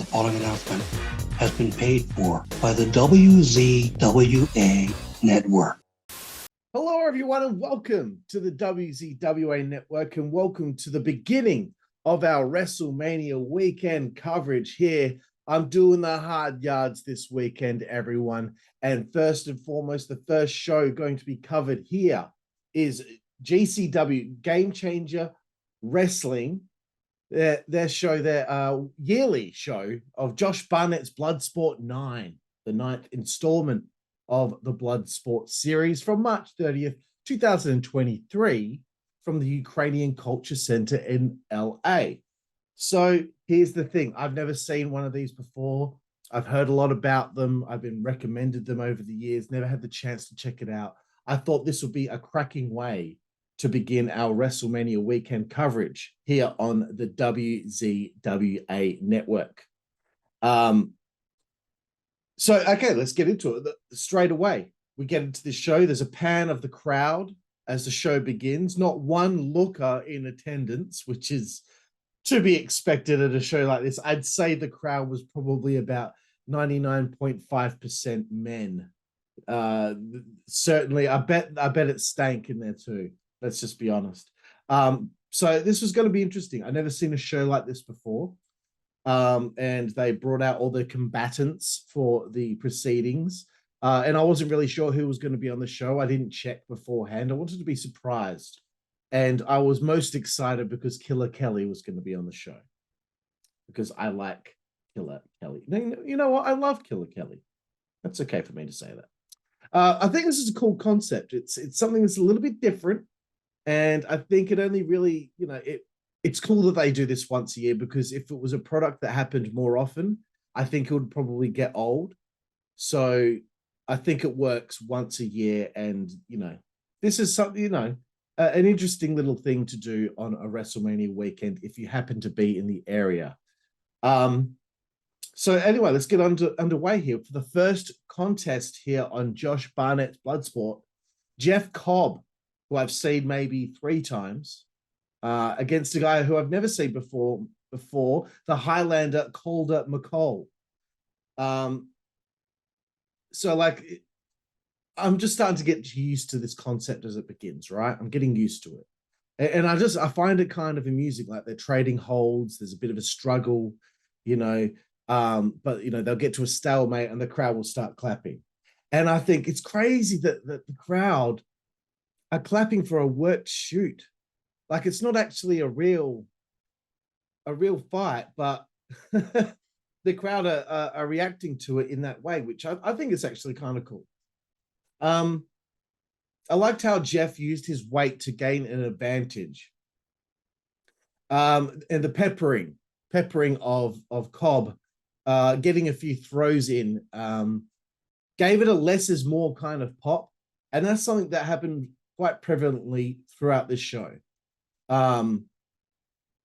The following announcement has been paid for by the WZWA Network. Hello, everyone, and welcome to the WZWA Network, and welcome to the beginning of our WrestleMania weekend coverage here. I'm doing the hard yards this weekend, everyone. And first and foremost, the first show going to be covered here is GCW, Game Changer Wrestling, their show, their yearly show of Josh Barnett's Bloodsport 9, the 9th installment of the Bloodsport series from March 30th, 2023 from the Ukrainian Culture Center in LA. So here's the thing. I've never seen one of these before. I've heard a lot about them. I've been recommended them over the years, never had the chance to check it out. I thought this would be a cracking way to begin our WrestleMania weekend coverage here on the WZWA Network. So, okay, let's get into it. Straight away, we get into this show. There's a pan of the crowd as the show begins. Not one looker in attendance, which is to be expected at a show like this. I'd say the crowd was probably about 99.5% men. Certainly, I bet it stank in there too. Let's just be honest. So this was going to be interesting. I've never seen a show like this before. And they brought out all the combatants for the proceedings. And I wasn't really sure who was going to be on the show. I didn't check beforehand. I wanted to be surprised. And I was most excited because Killer Kelly was going to be on the show. Because I like Killer Kelly. You know what? I love Killer Kelly. That's okay for me to say that. I think this is a cool concept. It's something that's a little bit different. And I think it only really, it's cool that they do this once a year, because if it was a product that happened more often, I think it would probably get old. So I think it works once a year. And, this is something, an interesting little thing to do on a WrestleMania weekend if you happen to be in the area. So anyway, let's get underway here. For the first contest here on Josh Barnett's Bloodsport, Jeff Cobb, who I've seen maybe 3 times, against a guy who I've never seen before, the Highlander, Calder, McColl. So I'm just starting to get used to this concept as it begins, right? I'm getting used to it. And I find it kind of amusing, like they're trading holds. There's a bit of a struggle, but they'll get to a stalemate and the crowd will start clapping. And I think it's crazy that the crowd are clapping for a worked shoot. Like, it's not actually a real fight, but the crowd are reacting to it in that way, which I think is actually kind of cool. I liked how Jeff used his weight to gain an advantage. And the peppering of Cobb, getting a few throws in, gave it a less is more kind of pop. And that's something that happened quite prevalently throughout this show.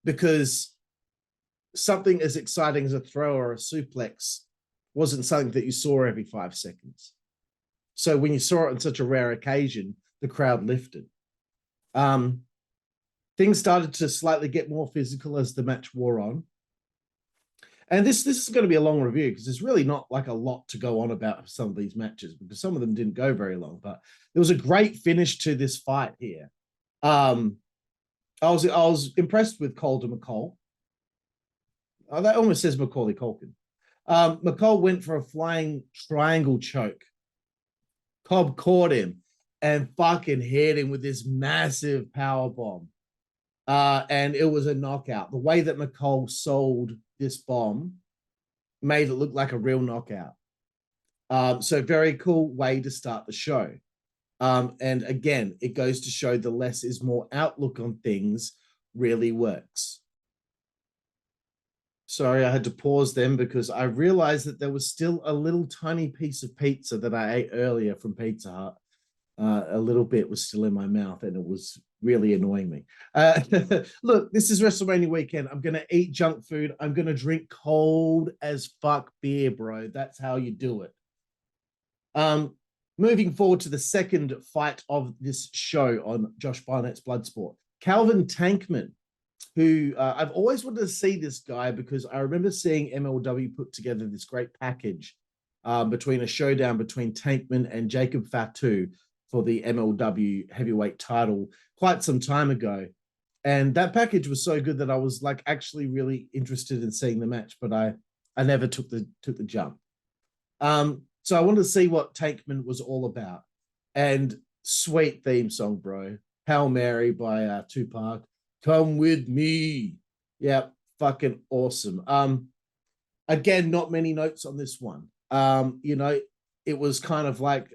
Because something as exciting as a throw or a suplex wasn't something that you saw every 5 seconds. So when you saw it on such a rare occasion, the crowd lifted. Things started to slightly get more physical as the match wore on. And this is going to be a long review, because there's really not like a lot to go on about some of these matches, because some of them didn't go very long. But there was a great finish to this fight here. I was impressed with Calder McColl. That almost says Macaulay Culkin. McColl went for a flying triangle choke. Cobb caught him and fucking hit him with this massive power bomb. And it was a knockout. The way that McColl sold this bomb made it look like a real knockout. So very cool way to start the show. And again, it goes to show the less is more outlook on things really works. Sorry, I had to pause them because I realized that there was still a little tiny piece of pizza that I ate earlier from Pizza Hut. A little bit was still in my mouth and it was really annoying me. Look, this is WrestleMania weekend. I'm going to eat junk food. I'm going to drink cold as fuck beer, bro. That's how you do it. Moving forward to the second fight of this show on Josh Barnett's Bloodsport. Calvin Tankman who I've always wanted to see this guy because I remember seeing MLW put together this great package between a showdown between Tankman and Jacob Fatu for the MLW heavyweight title quite some time ago. And that package was so good that I was like actually really interested in seeing the match, but I never took the jump. So I wanted to see what Tankman was all about. And sweet theme song, bro. Hail Mary by Tupac. Come with me. Yeah, fucking awesome. Again, not many notes on this one. You know, it was kind of like,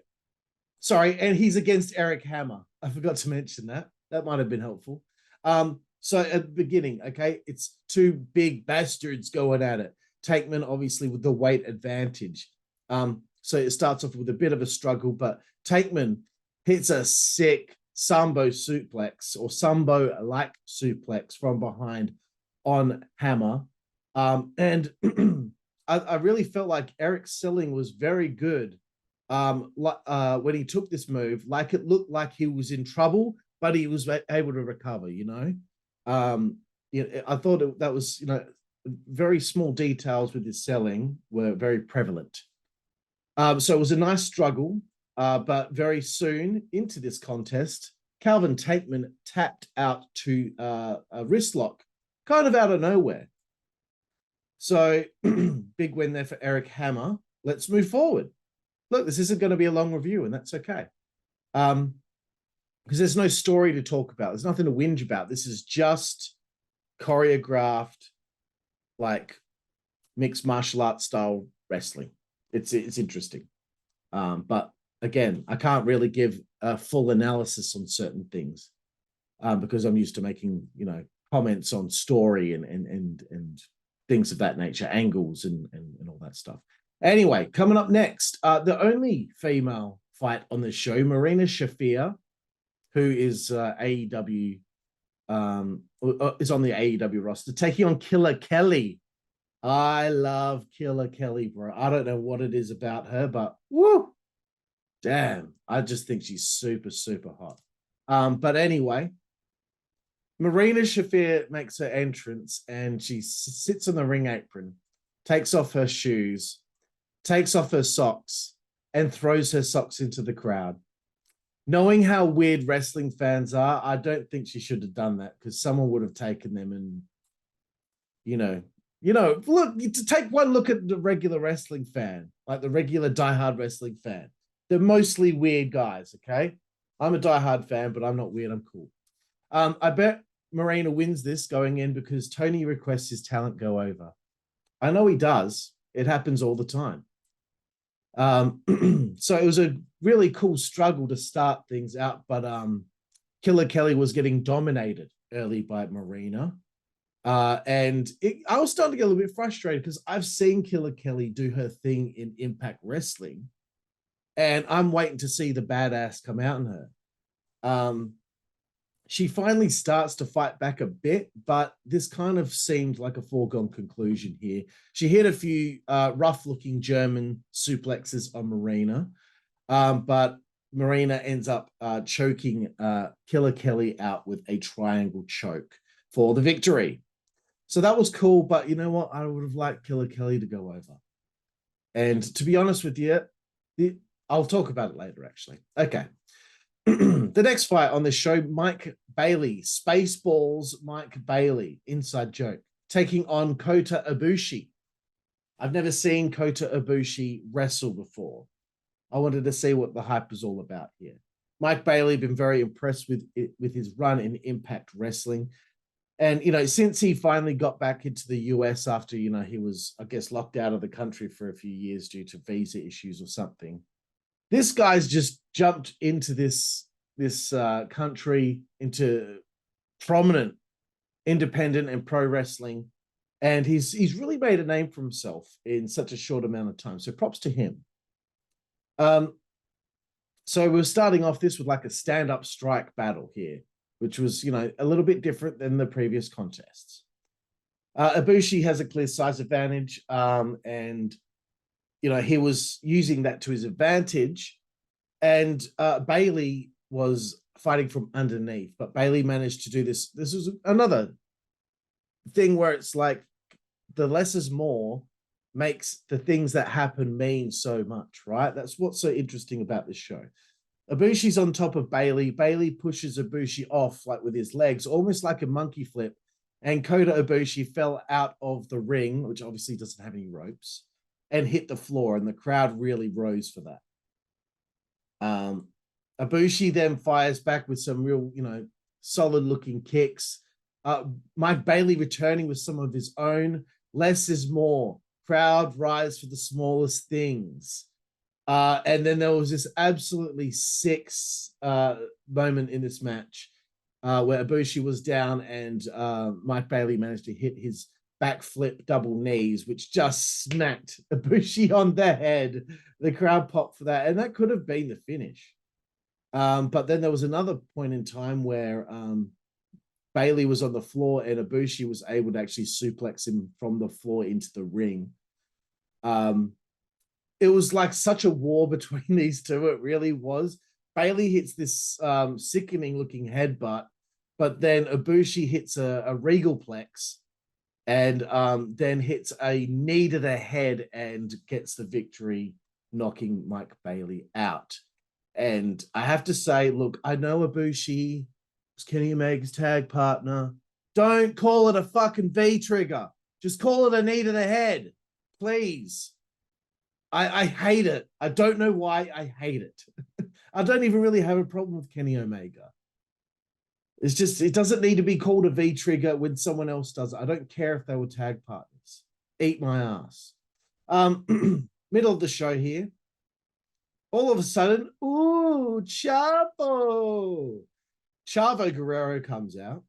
sorry, and he's against Erik Hammer. I forgot to mention that. That might have been helpful. So at the beginning, okay, it's two big bastards going at it. Tankman, obviously, with the weight advantage. So it starts off with a bit of a struggle, but Tankman hits a sick Sambo suplex or Sambo-like suplex from behind on Hammer. And I really felt like Erik's selling was very good when he took this move. Like it looked like he was in trouble, but he was able to recover, you know? I thought that was, you know, very small details with his selling were very prevalent. So it was a nice struggle, but very soon into this contest, Calvin Tankman tapped out to a wrist lock, kind of out of nowhere. So big win there for Erik Hammer. Let's move forward. Look, this isn't going to be a long review, and that's okay. Because there's no story to talk about. There's nothing to whinge about. This is just choreographed, like mixed martial arts style wrestling. It's interesting. But again, I can't really give a full analysis on certain things because I'm used to making, you know, comments on story and things of that nature, angles and all that stuff. Anyway, coming up next, the only female fight on the show, Marina Shafir, who is AEW, is on the AEW roster, taking on Killer Kelly. I love Killer Kelly, bro. I don't know what it is about her, but woo, damn, I just think she's super, super hot. But anyway, Marina Shafir makes her entrance and she sits on the ring apron, takes off her shoes, takes off her socks, and throws her socks into the crowd. Knowing how weird wrestling fans are, I don't think she should have done that because someone would have taken them and, you know, look, to take one look at the regular wrestling fan, like the regular diehard wrestling fan. They're mostly weird guys, okay? I'm a diehard fan, but I'm not weird. I'm cool. I bet Marina wins this going in because Tony requests his talent go over. I know he does. It happens all the time. So it was a really cool struggle to start things out, but Killer Kelly was getting dominated early by Marina. I was starting to get a little bit frustrated because I've seen Killer Kelly do her thing in Impact Wrestling, and I'm waiting to see the badass come out in her. She finally starts to fight back a bit, but this kind of seemed like a foregone conclusion here. She hit a few rough-looking German suplexes on Marina, but Marina ends up choking Killer Kelly out with a triangle choke for the victory. So that was cool, but you know what? I would have liked Killer Kelly to go over. And to be honest with you, I'll talk about it later, actually. Okay. The next fight on the show, Mike Bailey, Spaceballs Mike Bailey, inside joke, taking on Kota Ibushi. I've never seen Kota Ibushi wrestle before. I wanted to see what the hype was all about here. Mike Bailey, been very impressed with his run in Impact Wrestling. And, you know, since he finally got back into the US after, you know, he was, I guess, locked out of the country for a few years due to visa issues or something, this guy's just jumped into this country, into prominent independent and pro wrestling. And he's really made a name for himself in such a short amount of time. So props to him. So we're starting off this with like a stand-up strike battle here, which was, you know, a little bit different than the previous contests. Ibushi has a clear size advantage, and, you know, he was using that to his advantage. And Bailey was fighting from underneath, but Bailey managed to do this. This was another thing where it's like the less is more makes the things that happen mean so much, right? That's what's so interesting about this show. Ibushi's on top of Bailey. Bailey pushes Ibushi off like with his legs, almost like a monkey flip. And Kota Ibushi fell out of the ring, which obviously doesn't have any ropes, and hit the floor. And the crowd really rose for that. Ibushi then fires back with some real, solid looking kicks. Mike Bailey returning with some of his own. Less is more. Crowd rise for the smallest things. And then there was this absolutely sick moment in this match where Ibushi was down and Mike Bailey managed to hit his backflip double knees, which just smacked Ibushi on the head. The crowd popped for that, and that could have been the finish. But then there was another point in time where Bailey was on the floor and Ibushi was able to actually suplex him from the floor into the ring. It was like such a war between these two. It really was. Bailey hits this sickening looking headbutt, but then Ibushi hits a regal plex and then hits a knee to the head and gets the victory, knocking Mike Bailey out. And I have to say, look, I know Ibushi was Kenny Omega's tag partner. Don't call it a fucking V trigger. Just call it a knee to the head, please. I hate it. I don't know why I hate it. I don't even really have a problem with Kenny Omega. It's just, it doesn't need to be called a V trigger when someone else does it. I don't care if they were tag partners. Eat my ass. Middle of the show here. All of a sudden, ooh, Chavo. Chavo Guerrero comes out.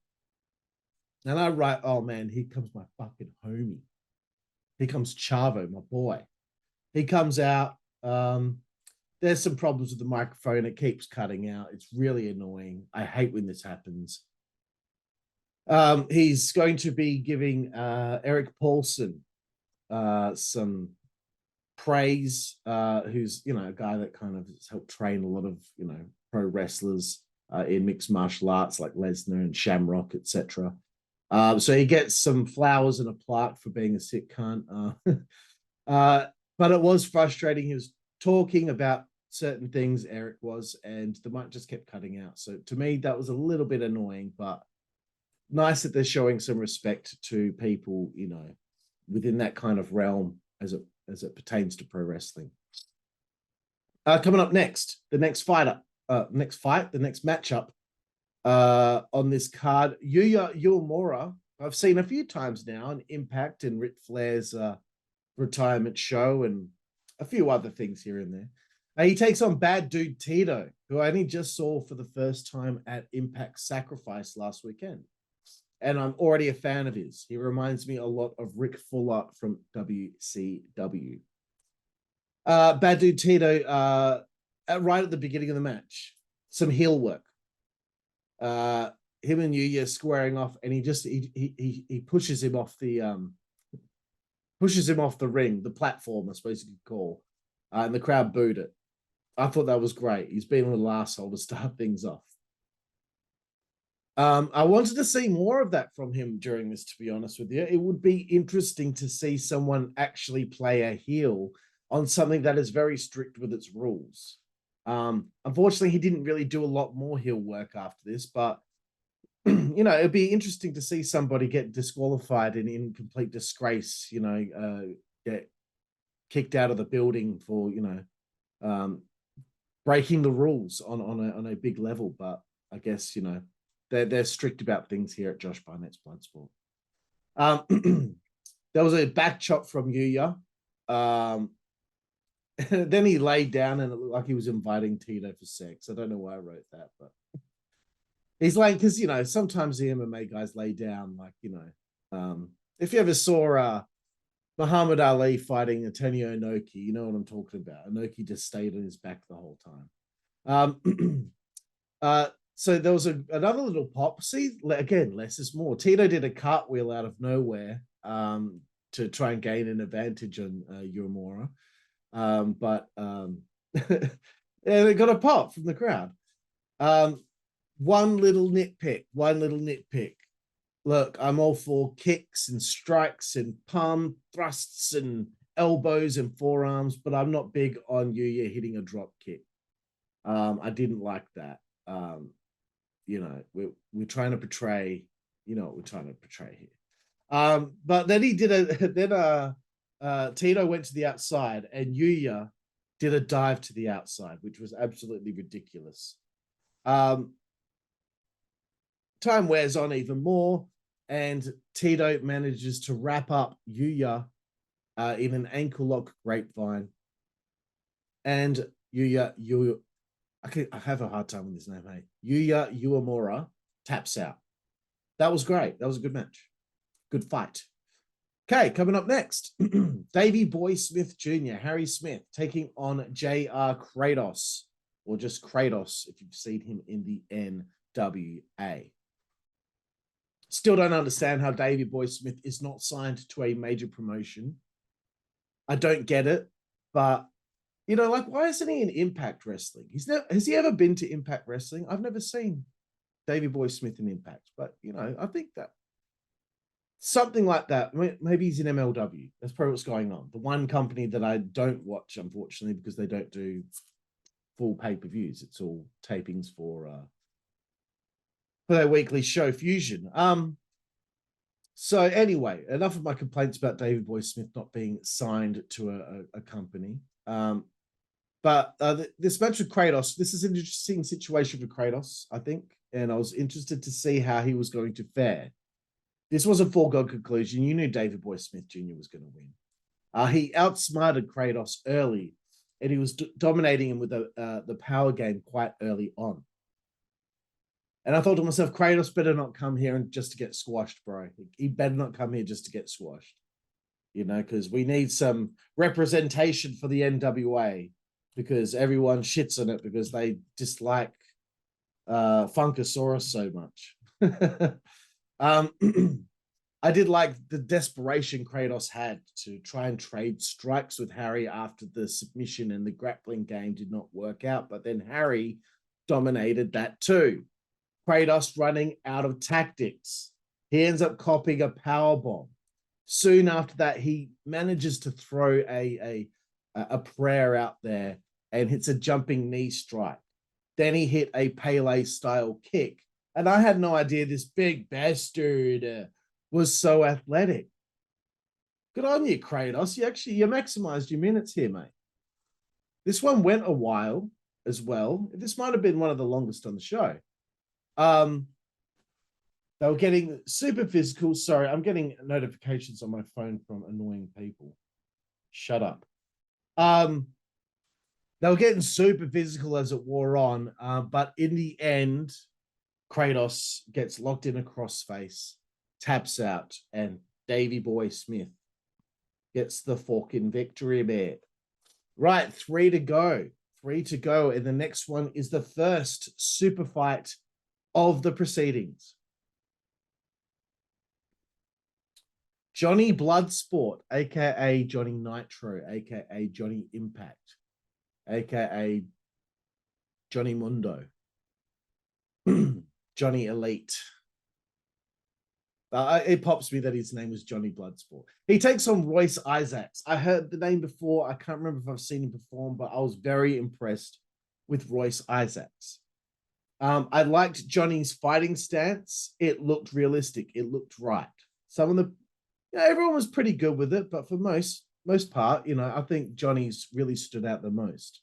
And I write, oh man, here comes my fucking homie. Here comes Chavo, my boy. He comes out. There's some problems with the microphone. It keeps cutting out. It's really annoying. I hate when this happens. He's going to be giving Erik Paulson some praise, who's, a guy that kind of has helped train a lot of, pro wrestlers in mixed martial arts like Lesnar and Shamrock, etc. So he gets some flowers and a plaque for being a sick cunt. But it was frustrating. He was talking about certain things, Erik was, and the mic just kept cutting out. So to me, that was a little bit annoying, but nice that they're showing some respect to people, within that kind of realm as it pertains to pro wrestling. Coming up next, the next matchup on this card, Yuya Uemura. I've seen a few times now in Impact and Ric Flair's retirement show and a few other things here and there. He takes on Bad Dude Tito, who I only just saw for the first time at Impact Sacrifice last weekend. And I'm already a fan of his. He reminds me a lot of Rick Fuller from WCW. Bad Dude Tito, right at the beginning of the match, some heel work. Him and Yuya squaring off, and he pushes him off the ring, the platform, I suppose you could call, and the crowd booed it. I thought that was great. He's been a little asshole to start things off. I wanted to see more of that from him during this, to be honest with you. It would be interesting to see someone actually play a heel on something that is very strict with its rules. Unfortunately, he didn't really do a lot more heel work after this, but it'd be interesting to see somebody get disqualified and in complete disgrace, get kicked out of the building for, breaking the rules on a big level. But I guess, they're strict about things here at Josh Barnett's Bloodsport. There was a back chop from Yuya. Then he laid down and it looked like he was inviting Tito for sex. I don't know why I wrote that, but he's like, because, sometimes the MMA guys lay down, like, if you ever saw Muhammad Ali fighting Antonio Inoki, you know what I'm talking about. Inoki just stayed on his back the whole time. So there was another little pop. See, again, less is more. Tito did a cartwheel out of nowhere to try and gain an advantage on Uemura. But yeah, they got a pop from the crowd. One little nitpick. look, I'm all for kicks and strikes and palm thrusts and elbows and forearms, but I'm not big on Yuya hitting a drop kick. I didn't like that. We're trying to portray, what we're trying to portray here. But then he did Tito went to the outside and Yuya did a dive to the outside, which was absolutely ridiculous. Time wears on even more, and Tito manages to wrap up Yuya in an ankle lock grapevine. And Yuya, I have a hard time with his name, hey. Yuya Uemura taps out. That was great. That was a good match. Good fight. Okay, coming up next, Davey Boy Smith Jr., Harry Smith, taking on J.R. Kratos, or just Kratos if you've seen him in the NWA. Still don't understand how Davey Boy Smith is not signed to a major promotion. I don't get it, but, why isn't he in Impact Wrestling? Has he ever been to Impact Wrestling? I've never seen Davey Boy Smith in Impact, but, I think that something like that. Maybe he's in MLW. That's probably what's going on. The one company that I don't watch, unfortunately, because they don't do full pay-per-views. It's all tapings for their weekly show Fusion. So anyway, enough of my complaints about Davey Boy Smith not being signed to a company. But this match with Kratos, this is an interesting situation for Kratos, I think, and I was interested to see how he was going to fare. This was a foregone conclusion. You knew Davey Boy Smith Jr. was going to win. He outsmarted Kratos early, and he was dominating him with the power game quite early on. And I thought to myself, Kratos better not come here and just to get squashed, bro. He better not come here just to get squashed, because we need some representation for the NWA, because everyone shits on it because they dislike Funkasaurus so much. I did like the desperation Kratos had to try and trade strikes with Harry after the submission and the grappling game did not work out, but then Harry dominated that too. Kratos running out of tactics. He ends up copying a power bomb. Soon after that, he manages to throw a prayer out there and hits a jumping knee strike. Then he hit a Pele style kick. And I had no idea this big bastard was so athletic. Good on you, Kratos. You maximized your minutes here, mate. This one went a while as well. This might have been one of the longest on the show. They were getting super physical. Sorry, I'm getting notifications on my phone from annoying people. Shut up. They were getting super physical as it wore on, but in the end, Kratos gets locked in a crossface, taps out, and Davey Boy Smith gets the fucking victory there. Right, 3 to go. 3 to go. And the next one is the first super fight of the proceedings. Johnny Bloodsport, a.k.a. Johnny Nitro, a.k.a. Johnny Impact, a.k.a. Johnny Mundo, Johnny Elite. It pops me that his name was Johnny Bloodsport. He takes on Royce Isaacs. I heard the name before. I can't remember if I've seen him perform, but I was very impressed with Royce Isaacs. I liked Johnny's fighting stance. It looked realistic. It looked right. Some of the, everyone was pretty good with it, but for most part, I think Johnny's really stood out the most.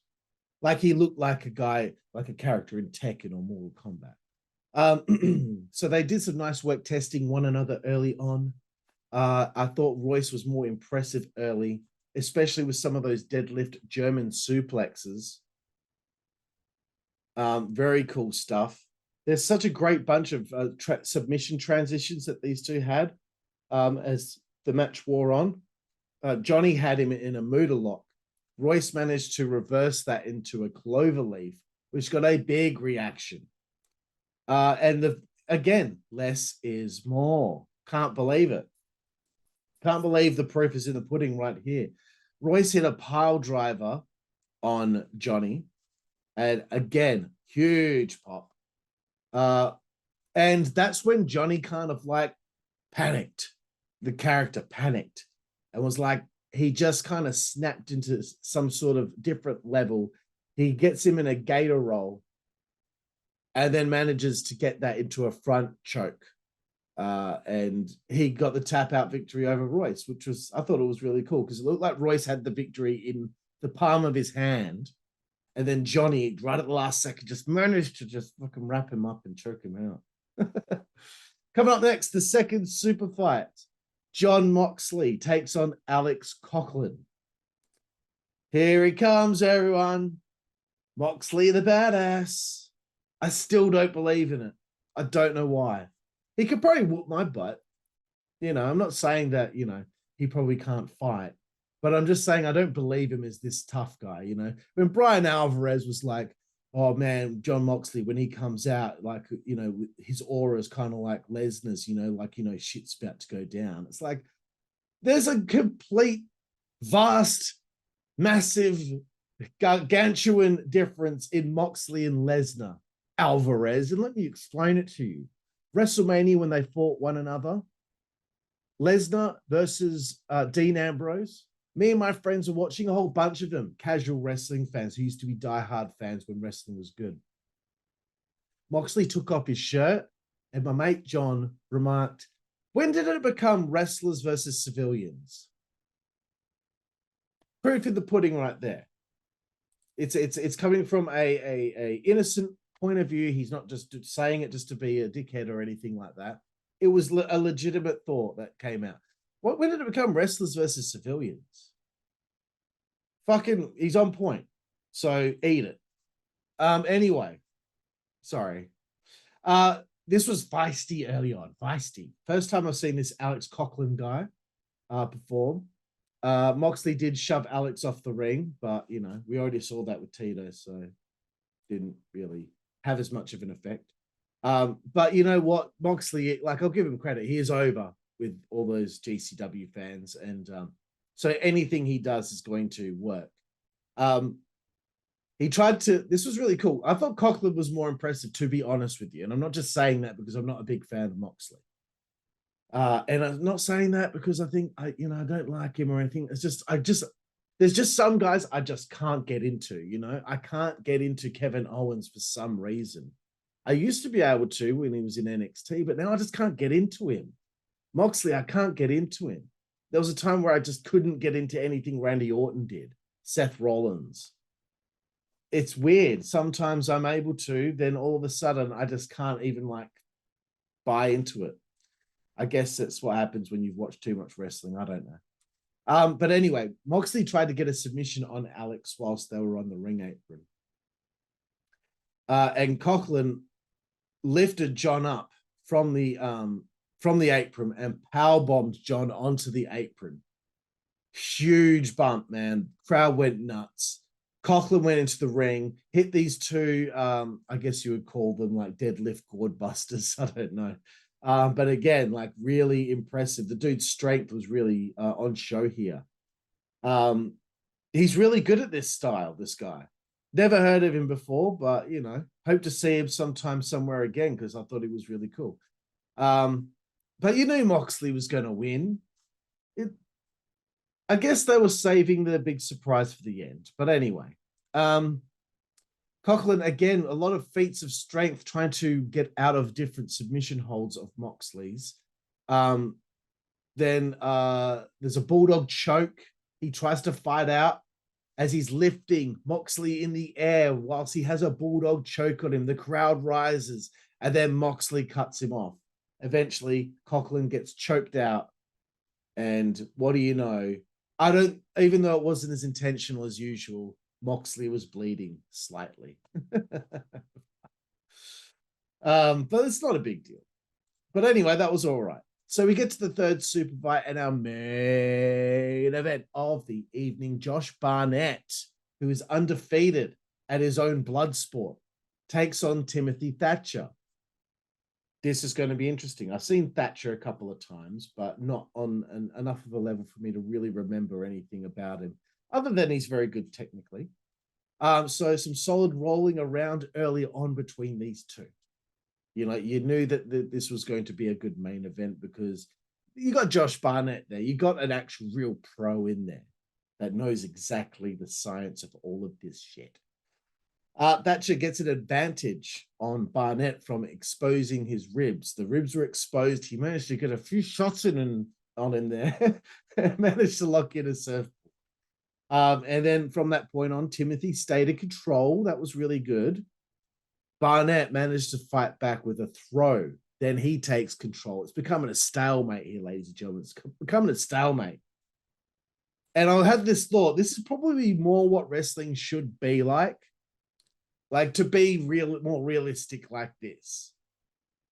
Like he looked like a guy, like a character in Tekken or Mortal Kombat. So they did some nice work testing one another early on. I thought Royce was more impressive early, especially with some of those deadlift German suplexes. Very cool stuff. There's such a great bunch of submission transitions that these two had as the match wore on. Johnny had him in a Muda lock. Royce managed to reverse that into a cloverleaf, which got a big reaction. And again, less is more. Can't believe it. Can't believe the proof is in the pudding right here. Royce hit a pile driver on Johnny. And again, huge pop. And that's when Johnny kind of like panicked. The character panicked and was like, he just kind of snapped into some sort of different level. He gets him in a gator roll and then manages to get that into a front choke. And he got the tap out victory over Royce, which was, I thought it was really cool because it looked like Royce had the victory in the palm of his hand. And then Johnny, right at the last second, just managed to just fucking wrap him up and choke him out. Coming up next, the second super fight. Jon Moxley takes on Alex Coughlin. Here he comes, everyone. Moxley the badass. I still don't believe in it. I don't know why. He could probably whoop my butt. You know, I'm not saying that, you know, he probably can't fight. But I'm just saying I don't believe him as this tough guy, you know. When Brian Alvarez was like, oh man, Jon Moxley, when he comes out, like, you know, his aura is kind of like Lesnar's, you know, like, you know, shit's about to go down. It's like, there's a complete, vast, massive, gargantuan difference in Moxley and Lesnar, Alvarez. And let me explain it to you. WrestleMania, when they fought one another, Lesnar versus Dean Ambrose, me and my friends were watching, a whole bunch of them, casual wrestling fans who used to be diehard fans when wrestling was good. Moxley took off his shirt, and my mate John remarked, when did it become wrestlers versus civilians? Proof in the pudding right there. It's coming from a innocent point of view. He's not just saying it just to be a dickhead or anything like that. It was a legitimate thought that came out. When did it become wrestlers versus civilians? Fucking, he's on point. So eat it. Anyway, sorry. This was feisty early on. Feisty. First time I've seen this Alex Coughlin guy perform. Moxley did shove Alex off the ring, but you know, we already saw that with Tito, so didn't really have as much of an effect. But you know what, Moxley, like, I'll give him credit. He is over with all those GCW fans, and so anything he does is going to work. He tried to, this was really cool. I thought Coughlin was more impressive, to be honest with you. And I'm not just saying that because I'm not a big fan of Moxley. And I'm not saying that because I think I don't like him or anything. It's just, there's just some guys I just can't get into, you know. I can't get into Kevin Owens for some reason. I used to be able to when he was in NXT, but now I just can't get into him. Moxley, I can't get into him. There was a time where I just couldn't get into anything Randy Orton did, Seth Rollins. It's weird. Sometimes I'm able to, then all of a sudden I just can't even like buy into it. I guess that's what happens when you've watched too much wrestling. I don't know. But anyway, Moxley tried to get a submission on Alex whilst they were on the ring apron. And Coughlin lifted John up from the apron and powerbombed John onto the apron. Huge bump, man. Crowd went nuts. Coughlin went into the ring, hit these two, I guess you would call them like deadlift gourd busters. I don't know. But again, like really impressive. The dude's strength was really on show here. He's really good at this style, this guy. Never heard of him before, but, you know, hope to see him sometime somewhere again because I thought he was really cool. But you knew Moxley was going to win. I guess they were saving the big surprise for the end. But anyway, Coughlin, again, a lot of feats of strength trying to get out of different submission holds of Moxley's. Then there's a bulldog choke. He tries to fight out as he's lifting Moxley in the air whilst he has a bulldog choke on him. The crowd rises, and then Moxley cuts him off. Eventually, Coughlin gets choked out. And what do you know? Even though it wasn't as intentional as usual, Moxley was bleeding slightly. But it's not a big deal. But anyway, that was all right. So we get to the third super fight and our main event of the evening. Josh Barnett, who is undefeated at his own Bloodsport, takes on Timothy Thatcher. This is going to be interesting. I've seen Thatcher a couple of times, but not on enough of a level for me to really remember anything about him, other than he's very good technically. So some solid rolling around early on between these two. You know, you knew that this was going to be a good main event because you got Josh Barnett there. You got an actual real pro in there that knows exactly the science of all of this shit. Thatcher gets an advantage on Barnett from exposing his ribs. The ribs were exposed. He managed to get a few shots in there. Managed to lock in a surfboard. And then from that point on, Timothy stayed in control. That was really good. Barnett managed to fight back with a throw. Then he takes control. It's becoming a stalemate here, ladies and gentlemen. It's becoming a stalemate. And I had this thought, this is probably more what wrestling should be like to be more realistic like this.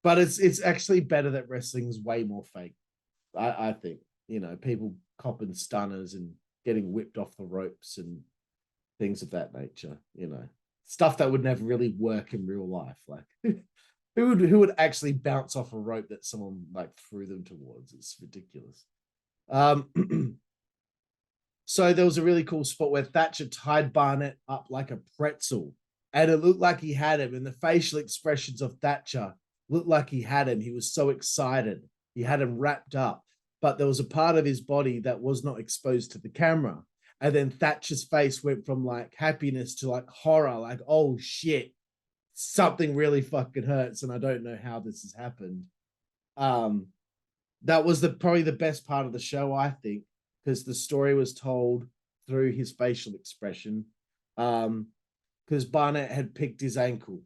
But it's actually better that wrestling is way more fake. I think, people copping stunners and getting whipped off the ropes and things of that nature, stuff that would never really work in real life. Like who would actually bounce off a rope that someone threw them towards? It's ridiculous. So there was a really cool spot where Thatcher tied Barnett up like a pretzel, and it looked like he had him, and the facial expressions of Thatcher looked like he had him. He was so excited. He had him wrapped up, but there was a part of his body that was not exposed to the camera. And then Thatcher's face went from happiness to horror, oh shit, something really fucking hurts, and I don't know how this has happened. That was probably the best part of the show, I think, because the story was told through his facial expression. Because Barnett had picked his ankle.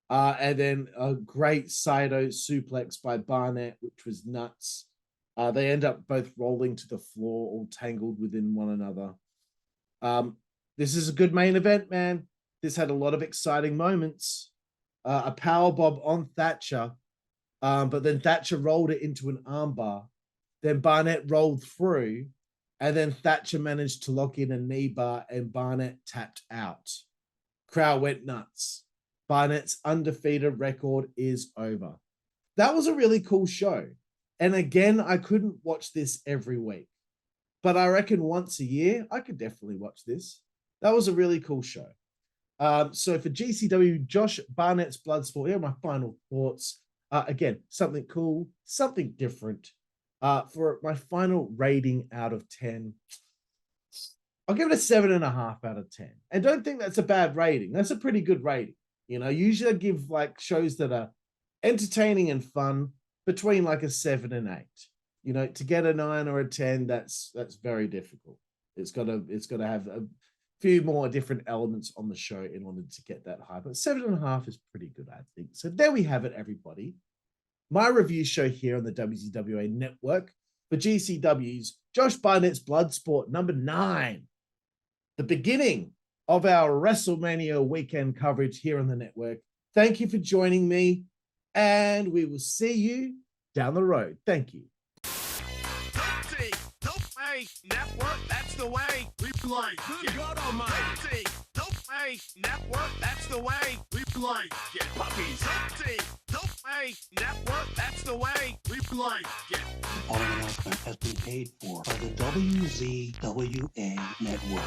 And then a great Saito suplex by Barnett, which was nuts. They end up both rolling to the floor, all tangled within one another. This is a good main event, man. This had a lot of exciting moments. A powerbomb on Thatcher, but then Thatcher rolled it into an armbar. Then Barnett rolled through, and then Thatcher managed to lock in a knee bar, and Barnett tapped out. Crowd went nuts. Barnett's undefeated record is over. That was a really cool show. And again, I couldn't watch this every week, but I reckon once a year, I could definitely watch this. That was a really cool show. So for GCW, Josh Barnett's Bloodsport, here are my final thoughts. Again, something cool, something different. For my final rating out of 10, I'll give it a 7.5 out of 10. And don't think that's a bad rating. That's a pretty good rating. Usually I give shows that are entertaining and fun between a 7 and 8. To get a 9 or a 10, that's very difficult. It's got to have a few more different elements on the show in order to get that high. But 7.5 is pretty good, I think. So there we have it, everybody. My review show here on the WZWA Network for GCW's Josh Barnett's Bloodsport number 9. The beginning of our WrestleMania weekend coverage here on the network. Thank you for joining me, and we will see you down the road. Thank you. Network, that's the way we play. Good God Almighty. Network, that's the way we play. Get puppies. Network, that's the way we play. Get. The following announcement has been paid for by the WZWA Network.